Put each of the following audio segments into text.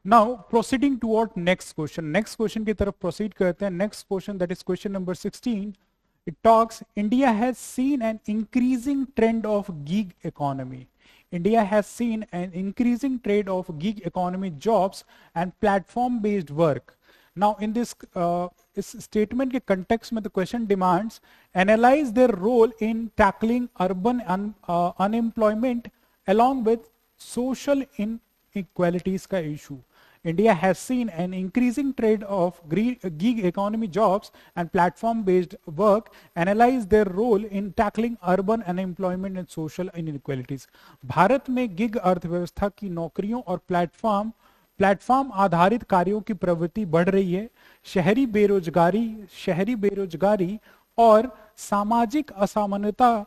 Now proceeding toward next question की तरफ proceed करते हैं. Next question, that is question number 16. It talks, India has seen an increasing trend of gig economy. India has seen an increasing trend of gig economy jobs and platform based work. Now in this इस statement के context में the question demands analyze their role in tackling urban unemployment along with social inequalities का issue. India has seen an increasing trend of gig economy jobs and platform-based work. Analyze their role in tackling urban unemployment and social inequalities. Bharat में gig अर्थव्यवस्था की नौकरियों और platform आधारित कार्यों की प्रवृत्ति बढ़ रही है. शहरी बेरोजगारी और सामाजिक असमानता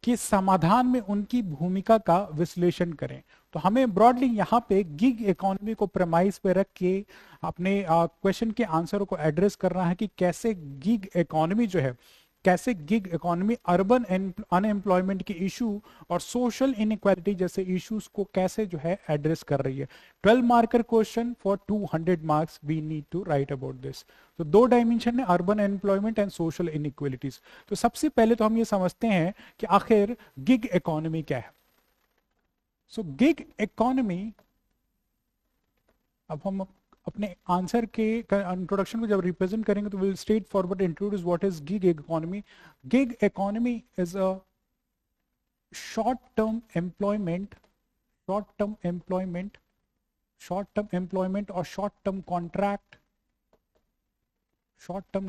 के समाधान में उनकी भूमिका का विश्लेषण करें. तो हमें ब्रॉडली यहाँ पे गिग इकोनॉमी को प्रेमाइस पे रख के अपने क्वेश्चन के आंसर को एड्रेस करना है कि कैसे गिग इकोनॉमी जो है, कैसे गिग इकोनॉमी अर्बन अनएम्प्लॉयमेंट के इशू और सोशल इनइक्वालिटी जैसे इश्यूज को कैसे जो है एड्रेस कर रही है. 12 marker question for 200 marks, we need to write about this. तो दो डायमेंशन है, urban employment and social inequalities. तो सबसे पहले तो हम ये समझते हैं कि आखिर गिग इकोनॉमी क्या है. सो गिग इकोनॉमी, अब हम अपने आंसर के इंट्रोडक्शन को जब रिप्रेजेंट करेंगे तो will straightforward introduce what is gig economy. Gig economy is a short term employment और short term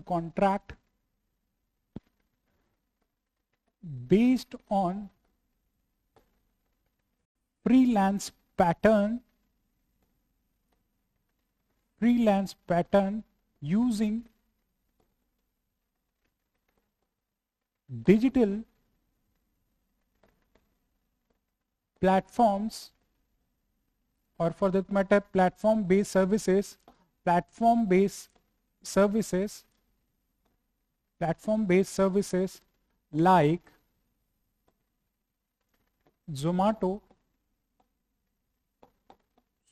contract based on freelance pattern using digital platforms, or for that matter platform based services like Zomato,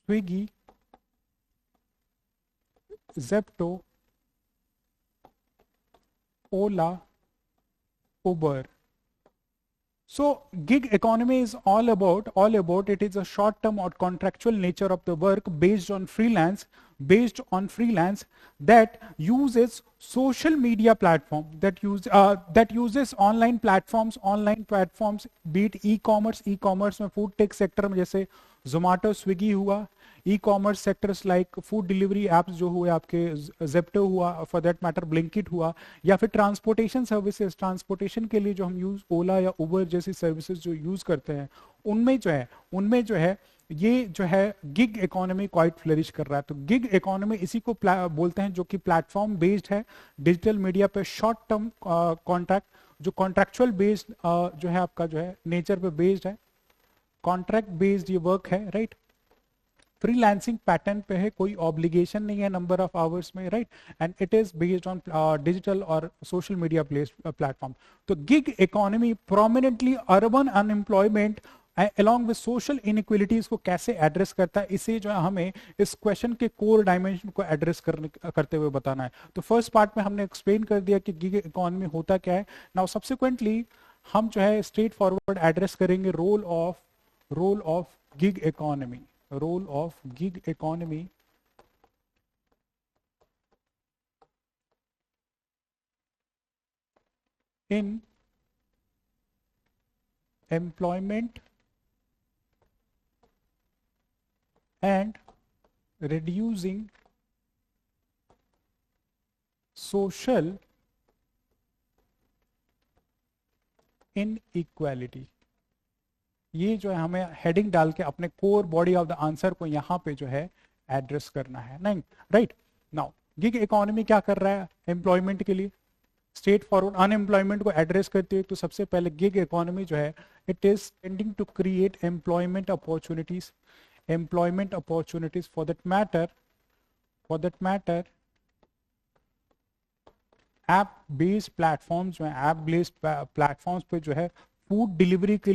Swiggy, Zepto, Ola, Uber. So gig economy is all about it is a short term or contractual nature of the work based on freelance that uses social media platform, that uses online platforms, be it e-commerce में food tech sector में जैसे जोमेटो स्विगी हुआ, e commerce sectors like food delivery apps जो हुए आपके Zepto हुआ, for that matter Blinkit हुआ, या फिर ट्रांसपोर्टेशन सर्विसेज, ट्रांसपोर्टेशन के लिए जो हम यूज ओला या उबर जैसी सर्विसेज जो यूज करते हैं उनमें जो है ये जो है गिग इकोनॉमी क्वाइट फ्लरिश कर रहा है. तो गिग इकोनॉमी इसी को बोलते हैं जो कि प्लेटफॉर्म बेस्ड है, डिजिटल मीडिया पे शॉर्ट टर्म कॉन्ट्रैक्ट, जो कॉन्ट्रैक्चुअल बेस्ड जो है आपका जो है नेचर पे बेस्ड है, कॉन्ट्रैक्ट बेस्ड ये वर्क है, राइट. फ्रीलांसिंग पैटर्न पे है, कोई ऑब्लिगेशन नहीं है नंबर ऑफ आवर्स में, right. And it is based on digital और सोशल मीडिया प्लेटफॉर्म. तो gig economy prominently urban unemployment along with social inequalities को कैसे एड्रेस करता है, इसे जो है हमें इस क्वेश्चन के कोर डायमेंशन को एड्रेस करते हुए बताना है. तो फर्स्ट पार्ट में हमने एक्सप्लेन कर दिया कि गिग इकोनॉमी होता क्या है. नाउ सब्सिक्वेंटली हम जो है स्ट्रेट फॉरवर्ड एड्रेस करेंगे role of gig economy in employment and reducing social inequality. ये जो है हमें हेडिंग डाल के अपने core body of the answer को यहाँ पे जो है एड्रेस करना है, नहीं, राइट. नाउ गिग इकोनॉमी क्या कर रहा है एम्प्लॉयमेंट के लिए, स्ट्रेट फॉरवर्ड अनएम्प्लॉयमेंट को एड्रेस करते हुए. तो सबसे पहले गिग इकोनॉमी जो है it is tending to create employment opportunities for that matter app based platforms पे जो है फूड डिलीवरी के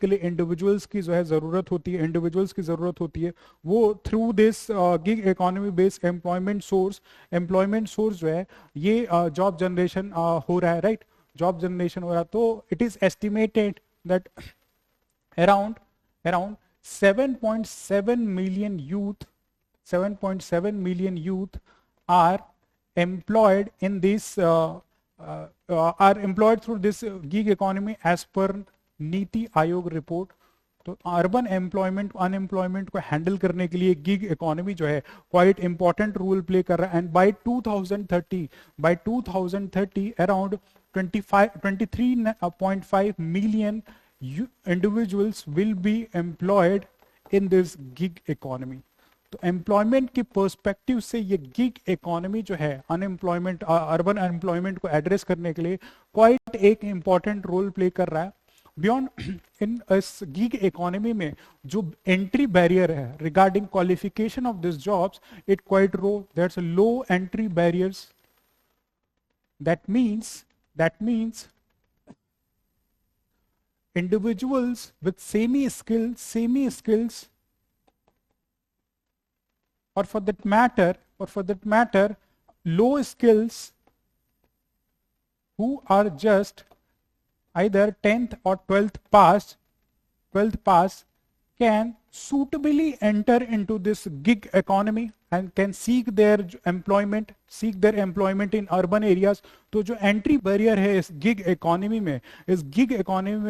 लिए इंडिविजुअल्स की जो है ज़रूरत होती है, इंडिविजुअल्स की ज़रूरत होती है, वो through this gig economy based employment source जो है ये जॉब जनरेशन हो रहा है, राइट, जॉब जनरेशन हो रहा है। तो it is estimated that around around 7.7 million youth 7.7 million youth are employed in this are employed through this gig economy as per NITI Aayog report. तो अर्बन एम्प्लॉयमेंट अनएम्प्लॉयमेंट को handle करने के लिए गिग इकोनॉमी जो है क्वाइट इंपॉर्टेंट रोल प्ले कर रहा है। And by 2030 around 23.5 million individuals will be employed in this gig economy। तो एम्प्लॉयमेंट के पर्सपेक्टिव से ये गिग इकोनॉमी जो है अनएम्प्लॉयमेंट अर्बन अनएम्प्लॉयमेंट को एड्रेस करने के लिए क्वाइट एक इंपॉर्टेंट रोल प्ले कर रहा है। बियॉन्ड इन इस गिग इकोनॉमी में जो एंट्री बैरियर है regarding qualification of this jobs, it quite that's low entry barriers. That means individuals with semi skills or for that matter low skills who are just either 10th or 12th pass can suitably enter into this gig economy and can seek their employment in urban areas। तो जो entry barrier है इस gig economy में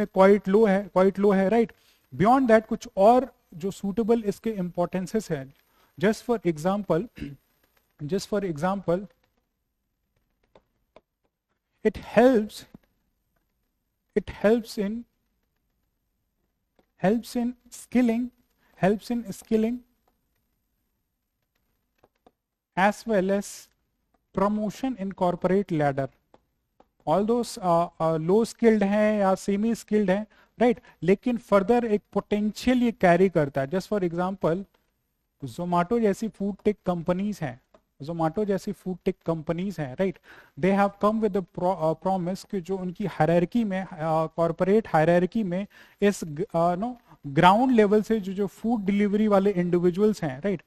quite low है, right. Beyond that कुछ और जो suitable इसके इंपॉर्टेंसेस हैं, just for example it helps in skilling as well as promotion in corporate ladder। All those low skilled हैं या सेमी स्किल्ड हैं, राइट, लेकिन फर्दर एक पोटेंशियल ये कैरी करता है। जस्ट फॉर एग्जांपल जोमेटो जैसी फूड टेक कंपनीज हैं, right, they have come with the promise कि जो उनकी हायरार्की में कॉर्पोरेट हायरार्की में इस नो ग्राउंड लेवल से जो फूड डिलीवरी वाले इंडिविजुअल्स हैं, right,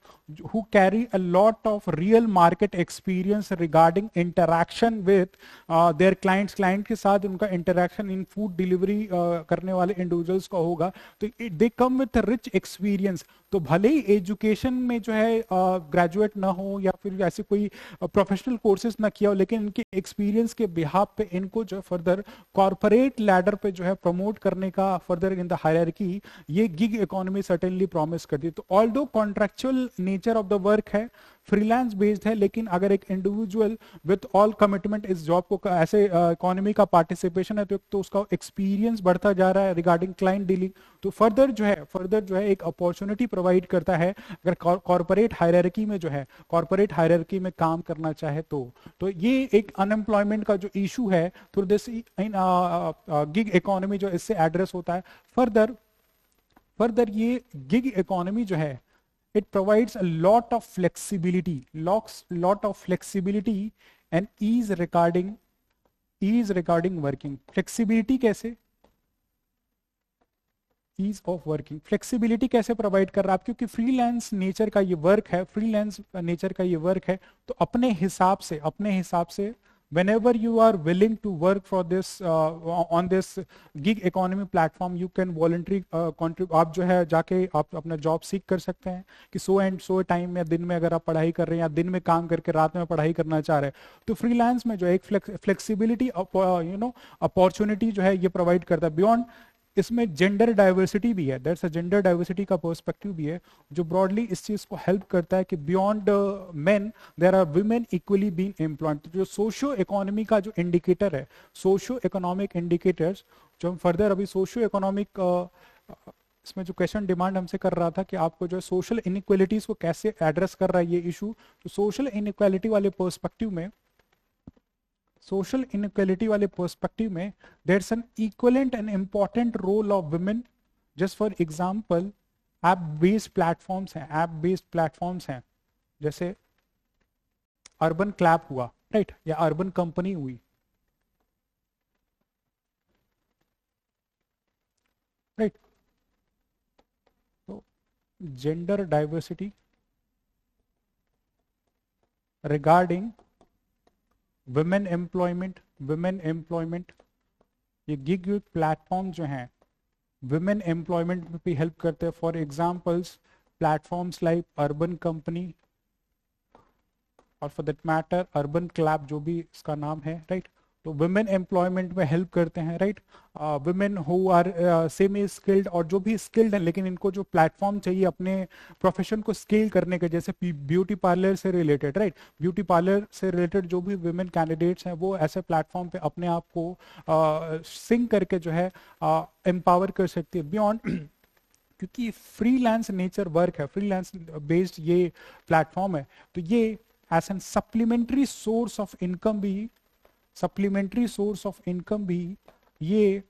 who carry a lot of real market experience regarding interaction with their client के साथ उनका इंटरैक्शन इन फूड डिलीवरी करने वाले इंडिविजुअल्स का होगा, तो दे कम विथ रिच एक्सपीरियंस। तो भले ही एजुकेशन में जो है ग्रेजुएट ना हो या फिर ऐसे कोई प्रोफेशनल कोर्सेज ना किया हो, लेकिन इनके एक्सपीरियंस के बिहाफ पे इनको जो फर्दर कॉर्पोरेट लैडर पे जो है प्रमोट करने का फर्दर इन द हायरार्की ये गिग इकोनॉमी सर्टेनली प्रॉमिस करती है। तो although contractual nature of the work है, फ्रीलांस बेस्ड है, लेकिन अगर एक इंडिविजुअल विद ऑल कमिटमेंट इस जॉब को ऐसे इकोनॉमी का पार्टिसिपेशन है तो उसका एक्सपीरियंस बढ़ता जा रहा है रिगार्डिंग क्लाइंट डीलिंग, तो फर्दर जो है एक अपॉर्चुनिटी प्रोवाइड करता है अगर कॉर्पोरेट हायरार्की में काम करना चाहे तो ये एक अनएम्प्लॉयमेंट का जो इशू है through this in gig economy जो इससे एड्रेस होता है। फर्दर ये गिग इकोनॉमी जो है it provides a lot of flexibility and ease regarding working। flexibility कैसे, ease of working, flexibility कैसे प्रोवाइड कर रहा है आप, क्योंकि फ्रीलांस नेचर का ये वर्क है, तो अपने हिसाब से whenever you are willing to work for this on this gig economy platform you can voluntarily contribute। आप जो है जाके आप अपना जॉब सीख कर सकते हैं कि सो टाइम में दिन में अगर आप पढ़ाई कर रहे हैं या दिन में काम करके रात में पढ़ाई करना चाह रहे हैं, तो फ्रीलांस में जो एक फ्लेक्सिबिलिटी अपॉर्चुनिटी जो है ये प्रोवाइड करता है। बियॉन्ड इसमें जेंडर डाइवर्सिटी भी है, दैट्स अ जेंडर डाइवर्सिटी का पर्सपेक्टिव भी है जो ब्रॉडली इस चीज को हेल्प करता है कि beyond men there are women equally being employed. जो सोशियो इकोनॉमी का जो इंडिकेटर है, सोशियो इकोनॉमिक इंडिकेटर्स जो हम फर्दर अभी सोशियो इकोनॉमिक इसमें जो क्वेश्चन डिमांड हमसे कर रहा था कि आपको जो सोशल इनइक्वालिटीज को कैसे एड्रेस कर रहा है ये इशू, तो सोशल इनइक्वालिटी वाले पर्सपेक्टिव में there's an equivalent and important role of women। just for example app based platforms हैं जैसे अर्बन क्लैब हुआ, राइट, या अर्बन कंपनी हुई, राइट। तो gender diversity regarding women employment, ये गिग प्लेटफॉर्म जो हैं वुमेन एम्प्लॉयमेंट में भी हेल्प करते हैं। For examples platforms like Urban Company और for that matter Urban Clap जो भी इसका नाम है, राइट। तो वुमेन एम्प्लॉयमेंट में हेल्प करते हैं, right. Women who are semi skilled और जो भी स्किल्ड है लेकिन इनको जो प्लेटफॉर्म चाहिए अपने प्रोफेशन को स्केल करने के, जैसे ब्यूटी पार्लर से रिलेटेड, राइट। ब्यूटी पार्लर से रिलेटेड जो भी वुमेन कैंडिडेट्स हैं वो ऐसे प्लेटफॉर्म पे अपने आप को सिंक करके जो है एम्पावर कर सकती है बियॉन्ड क्योंकि फ्रीलांस नेचर वर्क है, फ्रीलांस बेस्ड ये प्लेटफॉर्म है। तो ये as an supplementary source of income भी, सप्लीमेंट्री सोर्स ऑफ इनकम भी ये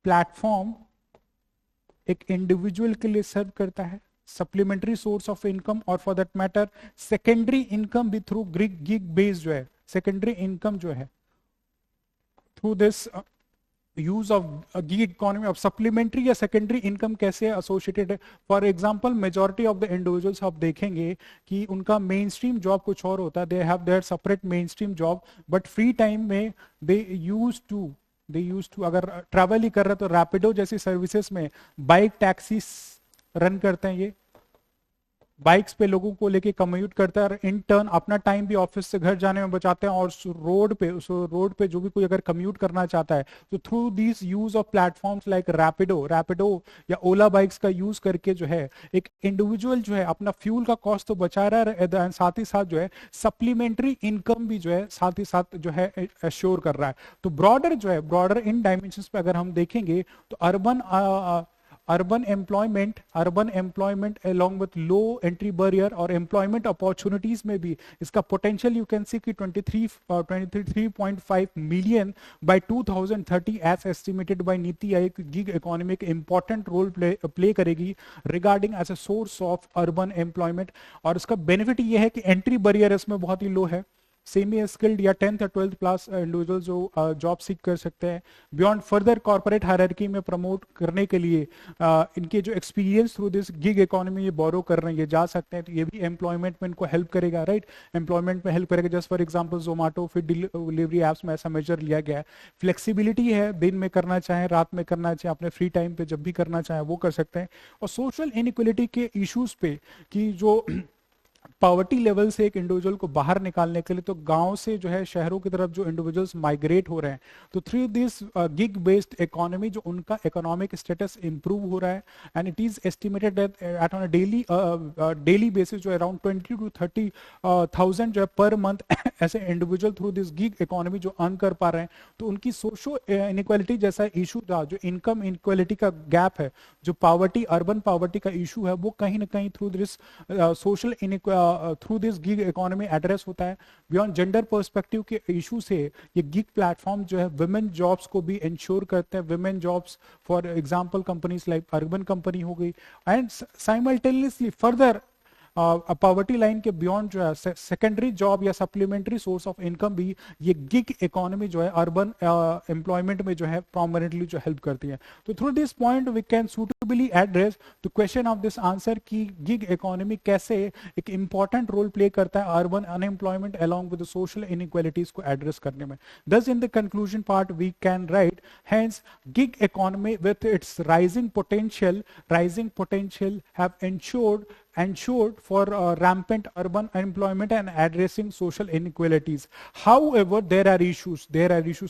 प्लेटफॉर्म एक इंडिविजुअल के लिए सर्व करता है, सप्लीमेंट्री सोर्स ऑफ इनकम और for that matter secondary income भी थ्रू गिग बेस्ड जो है, सेकेंडरी इनकम जो है through this use of gig economy of supplementary या सेकेंडरी इनकम कैसे एसोसिएटेड है। For example majority of the individuals आप देखेंगे कि उनका मेन स्ट्रीम जॉब कुछ और होता है, they have their separate main stream job, but free time में दे यूज टू अगर ट्रैवल ही कर रहे तो रैपिडो जैसी सर्विसेज में बाइक टैक्सी रन करते हैं, ये बाइक्स पे लोगों को लेके कम्यूट करता है और इन टर्न अपना टाइम भी ऑफिस से घर जाने में बचाते हैं और उस रोड पे जो भी कोई अगर कम्यूट करना चाहता है तो through this use of platforms like Rapido या ओला बाइक्स का यूज करके जो है एक इंडिविजुअल जो है अपना फ्यूल का कॉस्ट तो बचा रहा है, साथ ही साथ जो है सप्लीमेंट्री इनकम भी जो है साथ ही साथ जो है एश्योर कर रहा है। तो ब्रॉडर इन डायमेंशंस पे अगर हम देखेंगे तो urban employment along with low entry barrier और एम्प्लॉयमेंट अपॉर्चुनिटीज में भी इसका पोटेंशियल यू कैन सी कि 23.5 million by 2030 as estimated by NITI Aayog. Gig economy एक इंपॉर्टेंट रोल प्ले करेगी regarding as a source of urban employment. और इसका बेनिफिट ये है कि एंट्री बैरियर इसमें बहुत ही लो है, सेमी स्किल्ड या 10th या 12th क्लास इंडिविजुअल जो जॉब सीख कर सकते हैं। बियॉन्ड फर्दर कॉर्पोरेट हायरार्की में प्रमोट करने के लिए इनके जो experience through this gig economy ये बोरो कर रहे हैं, ये जा सकते हैं, तो ये भी एम्प्लॉयमेंट में इनको हेल्प करेगा, राइट। एम्प्लॉयमेंट में हेल्प करेगा। जस्ट फॉर एग्जाम्पल जोमेटो फिर डिलीवरी एप्स में ऐसा मेजर लिया गया है। फ्लेक्सिबिलिटी है, दिन में करना चाहे रात में करना चाहे अपने फ्री टाइम पे जब भी करना चाहे वो कर सकते हैं। और सोशल इनइक्वलिटी के इश्यूज पे कि जो पॉवर्टी लेवल से एक इंडिविजुअल को बाहर निकालने के लिए, तो गांव से जो है शहरों की तरफ जो इंडिविजुअल्स माइग्रेट हो रहे हैं, तो through this gig based economy जो उनका इकोनॉमिक स्टेटस इंप्रूव हो रहा है। And it is estimated at on daily basis जो अराउंड 20 to 30,000 जो है पर मंथ ऐसे individual through this gig economy जो अर्न कर पा रहे हैं। तो उनकी सोशो इनइक्वालिटी जैसा इशू था, जो इनकम इनइक्वालिटी का गैप है, जो पावर्टी अर्बन पावर्टी का इशू है, वो कहीं ना कहीं through this social through this gig economy address होता है। बियॉन्ड जेंडर पर्सपेक्टिव के इशू से ये गिग प्लेटफॉर्म जो है वुमेन जॉब्स को भी इंश्योर करते हैं। Women jobs for example companies like Urban company हो गई and simultaneously further poverty line के बियॉन्ड जो है सेकेंडरी जॉब या सप्लीमेंट्री सोर्स ऑफ इनकम भी ये गिग इकोनॉमी जो है अर्बन एम्प्लॉयमेंट में जो है प्रोमिनेंटली जो हेल्प करती है। तो through this point we can suitably address the question of this answer की गिग इकोनॉमी कैसे एक इंपॉर्टेंट रोल प्ले करता है urban unemployment along with social inequalities को एड्रेस करने में। Thus in the conclusion part we can write, hence gig economy with its rising potential have ensured for rampant urban unemployment and addressing social inequalities. However, there are issues.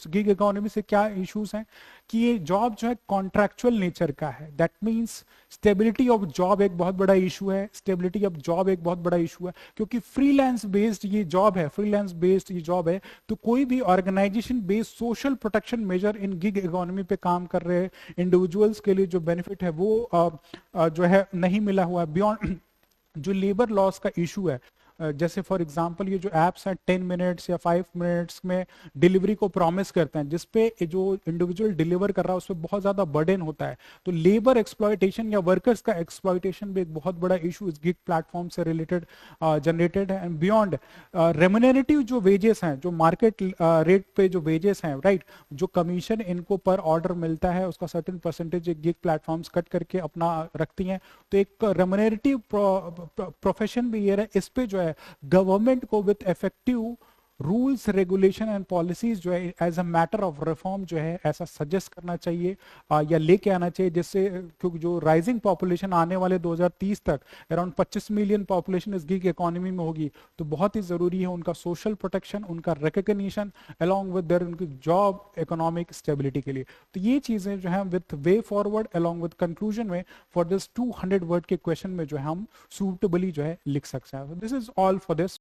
Gig economy से क्या issues हैं कि ये job जो है contractual nature का है। That means stability of job एक बहुत बड़ा इशू है, क्योंकि फ्रीलांस बेस्ड ये जॉब है, तो कोई भी organisation based social protection measure in gig economy पे काम कर रहे इंडिविजुअल्स के लिए जो बेनिफिट है वो जो है नहीं मिला हुआ है। बियॉन्ड जो लेबर लॉस का इशू है जैसे फॉर एग्जांपल ये जो एप्स हैं 10 मिनट्स या 5 मिनट्स में डिलीवरी को प्रॉमिस करते हैं, जिसपे जो इंडिविजुअल डिलीवर कर रहा है उस पर बहुत ज़्यादा बर्डन होता है। तो लेबर एक्सप्लॉयटेशन या वर्कर्स का एक्सप्लॉयटेशन भी एक बहुत बड़ा इशू इस गिग प्लेटफॉर्म से रिलेटेड जनरेटेड है। एंड बियॉन्ड रेम्युनरेटिव जो वेजेस हैं, जो मार्केट रेट पे जो वेजेस हैं, राइट, जो कमीशन इनको पर ऑर्डर मिलता है उसका certain percentage gig platforms cut करके अपना रखती हैं। तो एक रेम्युनरेटिव प्रोफेशन भी ये है। इस पे जो है गवर्नमेंट को with effective rules regulation and policies जो है as a matter of reform जो है ऐसा सजेस्ट करना चाहिए या लेके आना चाहिए, जिससे क्योंकि जो राइजिंग पॉपुलेशन आने वाले 2030 तक अराउंड 25 मिलियन पॉपुलेशन इस गिग इकोनॉमी में होगी, तो बहुत ही जरूरी है उनका सोशल प्रोटेक्शन, उनका रिकग्निशन अलॉन्ग विद देयर उनकी जॉब इकोनॉमिक स्टेबिलिटी के लिए। तो ये चीजें जो है with way forward along with conclusion में फॉर दिस 200 वर्ड के क्वेश्चन में जो है हम सूटेबली जो है लिख सकते हैं। This is all for this.